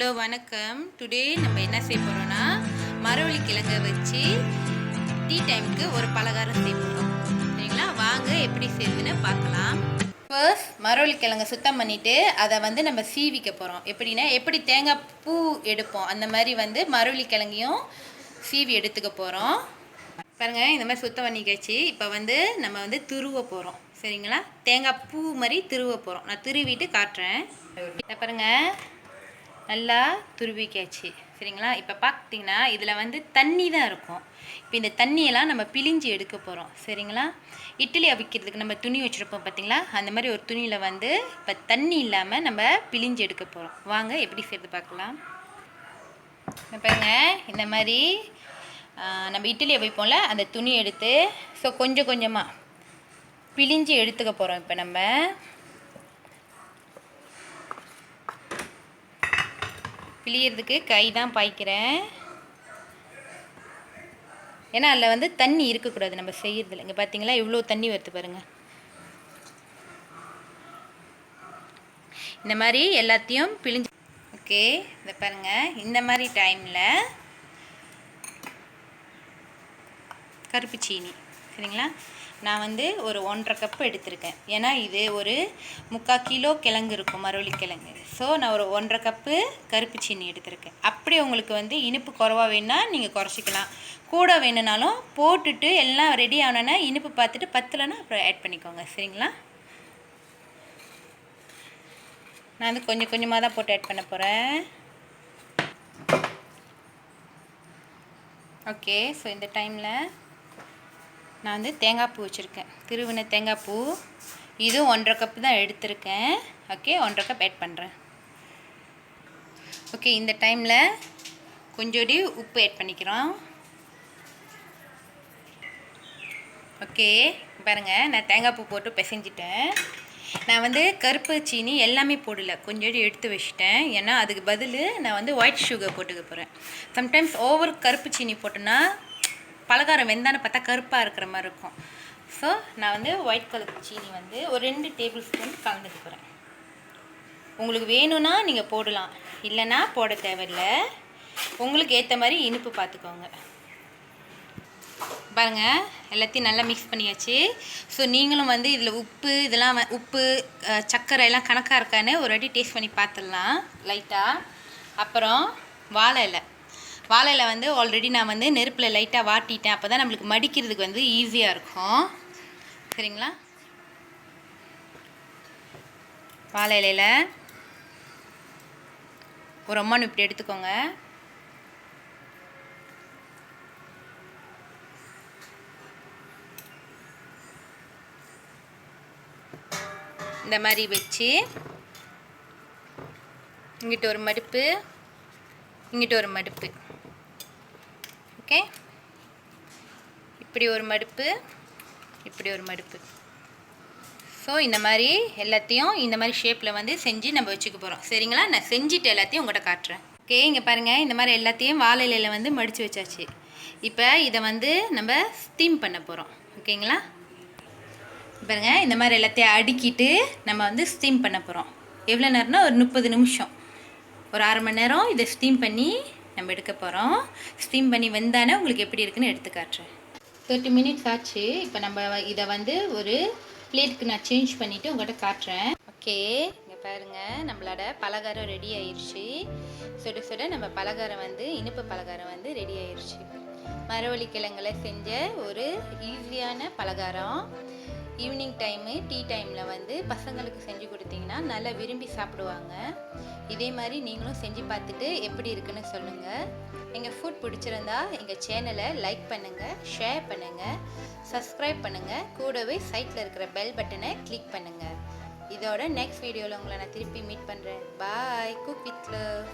Hello வணக்கம். Today நம்ம என்ன செய்ய போகிறோம்னா மரவள்ளி கிழங்கை வச்சு டீ டைமுக்கு ஒரு பலகாரம் செய்ய போகிறோம். சரிங்களா? வாங்க எப்படி செய்யுதுன்னு பார்க்கலாம். ஃபர்ஸ்ட் மரவள்ளி கிழங்கை சுத்தம் பண்ணிவிட்டு அதை நம்ம சீவிக்க போகிறோம். எப்படின்னா எப்படி தேங்காய் பூ எடுப்போம் அந்த மாதிரி மரவள்ளி கிழங்கையும் சீவி எடுத்துக்க போகிறோம். பாருங்கள், இந்த மாதிரி சுத்தம் பண்ணிக்காச்சு. இப்போ நம்ம துருவ போகிறோம். சரிங்களா? தேங்காய் பூ மாதிரி துருவ போகிறோம். நான் துருவிட்டு காட்டுறேன். பாருங்கள், நல்லா துருவிக்காச்சு. சரிங்களா? இப்போ பார்த்தீங்கன்னா இதில் தண்ணி தான் இருக்கும். இப்போ இந்த தண்ணியெல்லாம் நம்ம பிழிஞ்சு எடுக்க போகிறோம். சரிங்களா? இட்லி அவிக்கிறதுக்கு நம்ம துணி வச்சுருப்போம் பார்த்தீங்களா, அந்த மாதிரி ஒரு துணியில் இப்போ தண்ணி இல்லாமல் நம்ம பிழிஞ்சு எடுக்க போகிறோம். வாங்க எப்படி செய்து பார்க்கலாம். பாருங்க, இந்த மாதிரி நம்ம இட்லி அவிப்போம்ல அந்த துணி எடுத்து கொஞ்சம் கொஞ்சமாக பிழிஞ்சு எடுத்துக்க போகிறோம். இப்போ நம்ம பிழியறதுக்கு கை தான் பாய்க்கிறேன். ஏன்னா அதில் தண்ணி இருக்கக்கூடாது நம்ம செய்யறதில்ல. இங்கே பார்த்தீங்களா இவ்வளோ தண்ணி வருது பாருங்கள். இந்த மாதிரி எல்லாத்தையும் பிழிஞ்சு ஓகே. இதை பாருங்கள், இந்த மாதிரி டைமில் கருப்பு சீனி. சரிங்களா? நான் ஒரு 1.5 கப்பு எடுத்திருக்கேன். ஏன்னா இது ஒரு 3/4 கிலோ கிழங்கு இருக்கும், மரவள்ளி கிழங்கு. ஸோ நான் ஒரு 1.5 கப்பு கருப்பு சீனி எடுத்திருக்கேன். அப்படி உங்களுக்கு இனிப்பு குறைவா வேணுன்னா நீங்கள் குறைச்சிக்கலாம். கூட வேணுனாலும் போட்டுட்டு எல்லாம் ரெடி ஆனோன்னா இனிப்பு பார்த்துட்டு பத்தலைன்னா அப்புறம் ஆட் பண்ணிக்கோங்க. சரிங்களா? நான் கொஞ்சம் கொஞ்சமாக தான் போட்டு ஆட் பண்ண போகிறேன். ஓகே. ஸோ இந்த டைமில் நான் தேங்காய் பூ வச்சுருக்கேன், திருவின தேங்காய் பூ. இதுவும் 1.5 கப்பு தான் எடுத்திருக்கேன். ஓகே, 1.5 கப் ஆட் பண்ணுறேன். ஓகே, இந்த டைமில் கொஞ்சோடி உப்பு ஆட் பண்ணிக்கிறோம். ஓகே, பாருங்கள், நான் தேங்காய் பூ போட்டு பிசைஞ்சிட்டேன். நான் கருப்பு சீனி எல்லாமே போடல, கொஞ்சோடி எடுத்து வச்சிட்டேன். ஏன்னா அதுக்கு பதில் நான் ஒயிட் சுகர் போட்டுக்க போகிறேன். சம்டைம்ஸ் ஓவர் கருப்பு சீனி போட்டோன்னா பலகாரம் வெந்தான்னு பார்த்தா கருப்பாக இருக்கிற மாதிரி இருக்கும். ஸோ நான் ஒயிட் கலர் சீனி ஒரு 2 டேபிள் ஸ்பூன் கலந்துக்க போகிறேன். உங்களுக்கு வேணும்னா நீங்கள் போடலாம், இல்லைன்னா போட தேவையில்லை. உங்களுக்கு ஏற்ற மாதிரி இனிப்பு பார்த்துக்கோங்க. பாருங்கள், எல்லாத்தையும் நல்லா மிக்ஸ் பண்ணியாச்சு. ஸோ நீங்களும் இதில் உப்பு இதெல்லாம் உப்பு சர்க்கரை எல்லாம் கணக்காக இருக்கான்னு ஒரு வாட்டி டேஸ்ட் பண்ணி பார்த்துடலாம் லைட்டாக. அப்புறம் வாழை இலை ஆல்ரெடி நான் நெருப்பில் லைட்டாக வாட்டிட்டேன். அப்போ தான் நம்மளுக்கு மடிக்கிறதுக்கு ஈஸியாக இருக்கும். சரிங்களா? வாழை இலையில் ஒரு அம்மானு இப்படி எடுத்துக்கோங்க. இந்த மாதிரி வச்சு இங்கிட்ட ஒரு மடுப்பு, இங்கிட்ட ஒரு மடுப்பு. ஓகே, இப்படி ஒரு மடுப்பு, இப்படி ஒரு மடுப்பு. ஸோ இந்த மாதிரி எல்லாத்தையும் இந்த மாதிரி ஷேப்பில் செஞ்சு நம்ம வச்சுக்க போகிறோம். சரிங்களா? நான் செஞ்சுட்டு எல்லாத்தையும் உங்கள்கிட்ட காட்டுறேன். ஓகே, இங்கே பாருங்கள், இந்த மாதிரி எல்லாத்தையும் வாழை இலையில் மடித்து வச்சாச்சு. இப்போ இதை நம்ம ஸ்டீம் பண்ண போகிறோம். ஓகேங்களா? பாருங்கள், இந்த மாதிரி எல்லாத்தையும் அடுக்கிட்டு நம்ம ஸ்டீம் பண்ண போகிறோம். எவ்வளோ நேரம்னா ஒரு 30 நிமிஷம், ஒரு 1/2 மணி நேரம் இதை ஸ்டீம் பண்ணி நம்ம எடுக்க போகிறோம். ஸ்டீம் பண்ணி வந்தானே உங்களுக்கு எப்படி இருக்குன்னு எடுத்து காட்டுறேன். 30 மினிட்ஸ் ஆச்சு. இப்போ நம்ம இதை ஒரு பிளேட்டுக்கு நான் சேஞ்ச் பண்ணிவிட்டு உங்கள்கிட்ட காட்டுறேன். ஓகே, இங்கே பாருங்கள், நம்மளோட பலகாரம் ரெடி ஆயிடுச்சு. சுட சுட நம்ம பலகாரம் இனிப்பு பலகாரம் ரெடி ஆயிடுச்சு. மரவள்ளி கிழங்குல செஞ்ச ஒரு ஈஸியான பலகாரம். ஈவினிங் டைமு டீ டைமில் பசங்களுக்கு செஞ்சு கொடுத்தீங்கன்னா நல்லா விரும்பி சாப்பிடுவாங்க. இதே மாதிரி நீங்களும் செஞ்சு பார்த்துட்டு எப்படி இருக்குன்னு சொல்லுங்கள். எங்கள் ஃபுட் பிடிச்சிருந்தா எங்கள் சேனலை லைக் பண்ணுங்கள், ஷேர் பண்ணுங்கள், சப்ஸ்கிரைப் பண்ணுங்கள். கூடவே சைட்டில் இருக்கிற பெல் பட்டனை கிளிக் பண்ணுங்கள். இதோட நெக்ஸ்ட் வீடியோவில் உங்களை நான் திருப்பி மீட் பண்ணுறேன். பாய். Cook with love.